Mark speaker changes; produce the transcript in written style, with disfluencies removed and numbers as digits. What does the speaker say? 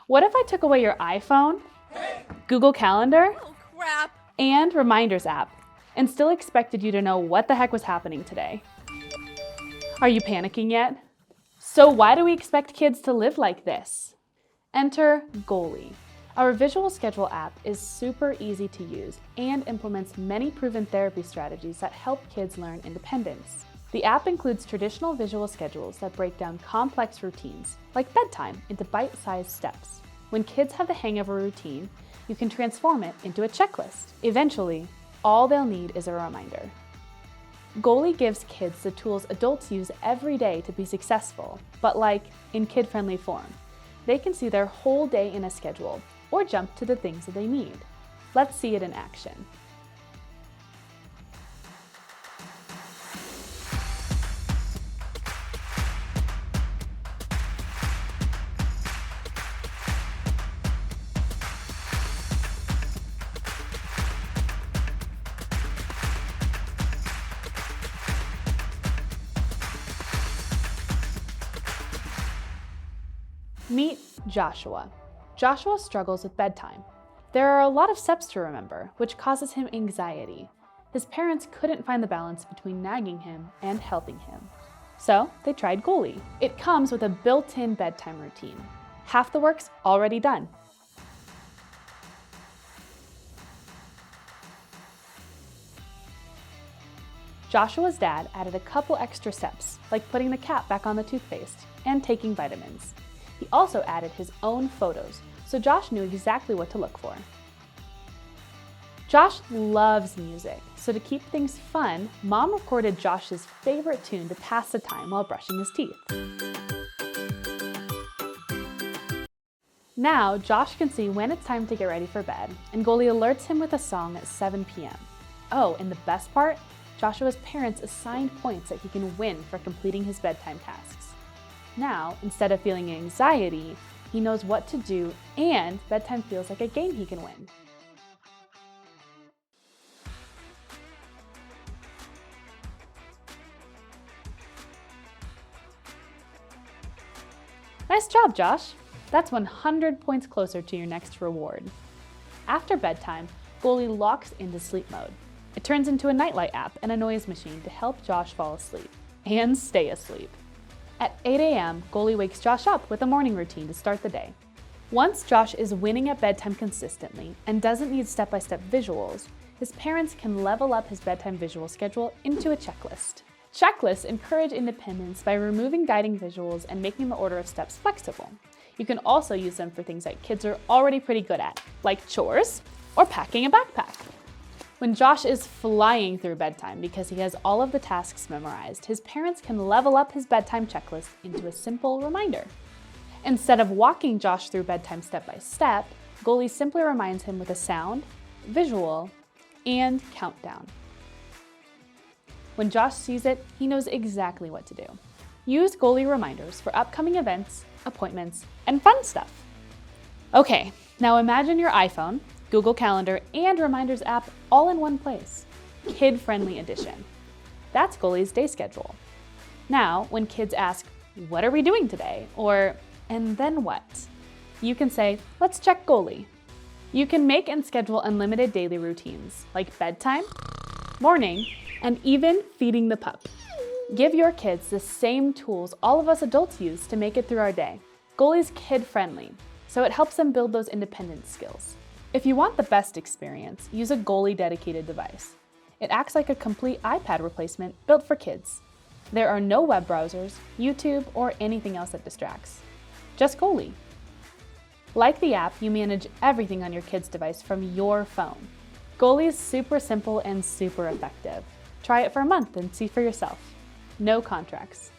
Speaker 1: What if I took away your iPhone, Google Calendar,
Speaker 2: Oh, crap.
Speaker 1: and Reminders app, and still expected you to know what the heck was happening today? Are you panicking yet? So why do we expect kids to live like this? Enter Goalie. Our visual schedule app is super easy to use and implements many proven therapy strategies that help kids learn independence. The app includes traditional visual schedules that break down complex routines, like bedtime, into bite-sized steps. When kids have the hang of a routine, you can transform it into a checklist. Eventually, all they'll need is a reminder. Goalie gives kids the tools adults use every day to be successful, but like in kid-friendly form. They can see their whole day in a schedule or jump to the things that they need. Let's see it in action. Meet Joshua. Joshua struggles with bedtime. There are a lot of steps to remember, which causes him anxiety. His parents couldn't find the balance between nagging him and helping him. So they tried Goalie. It comes with a built-in bedtime routine. Half the work's already done. Joshua's dad added a couple extra steps, like putting the cap back on the toothpaste and taking vitamins. He also added his own photos, so Josh knew exactly what to look for. Josh loves music, so to keep things fun, Mom recorded Josh's favorite tune to pass the time while brushing his teeth. Now, Josh can see when it's time to get ready for bed, and Goalie alerts him with a song at 7 p.m. Oh, and the best part? Joshua's parents assigned points that he can win for completing his bedtime tasks. Now, instead of feeling anxiety, he knows what to do, and bedtime feels like a game he can win. Nice job, Josh! That's 100 points closer to your next reward. After bedtime, Goalie locks into sleep mode. It turns into a nightlight app and a noise machine to help Josh fall asleep and stay asleep. At 8 a.m., Goalie wakes Josh up with a morning routine to start the day. Once Josh is winning at bedtime consistently and doesn't need step-by-step visuals, his parents can level up his bedtime visual schedule into a checklist. Checklists encourage independence by removing guiding visuals and making the order of steps flexible. You can also use them for things that kids are already pretty good at, like chores or packing a backpack. When Josh is flying through bedtime because he has all of the tasks memorized, his parents can level up his bedtime checklist into a simple reminder. Instead of walking Josh through bedtime step by step, Goalie simply reminds him with a sound, visual, and countdown. When Josh sees it, he knows exactly what to do. Use Goalie reminders for upcoming events, appointments, and fun stuff. Okay, now imagine your iPhone, Google Calendar, and Reminders app all in one place. Kid-friendly edition. That's Goalie's day schedule. Now, when kids ask, "What are we doing today?" or "And then what?" you can say, "Let's check Goalie." You can make and schedule unlimited daily routines, like bedtime, morning, and even feeding the pup. Give your kids the same tools all of us adults use to make it through our day. Goalie's kid-friendly, so it helps them build those independence skills. If you want the best experience, use a Goalie-dedicated device. It acts like a complete iPad replacement built for kids. There are no web browsers, YouTube, or anything else that distracts. Just Goalie. Like the app, you manage everything on your kid's device from your phone. Goalie is super simple and super effective. Try it for a month and see for yourself. No contracts.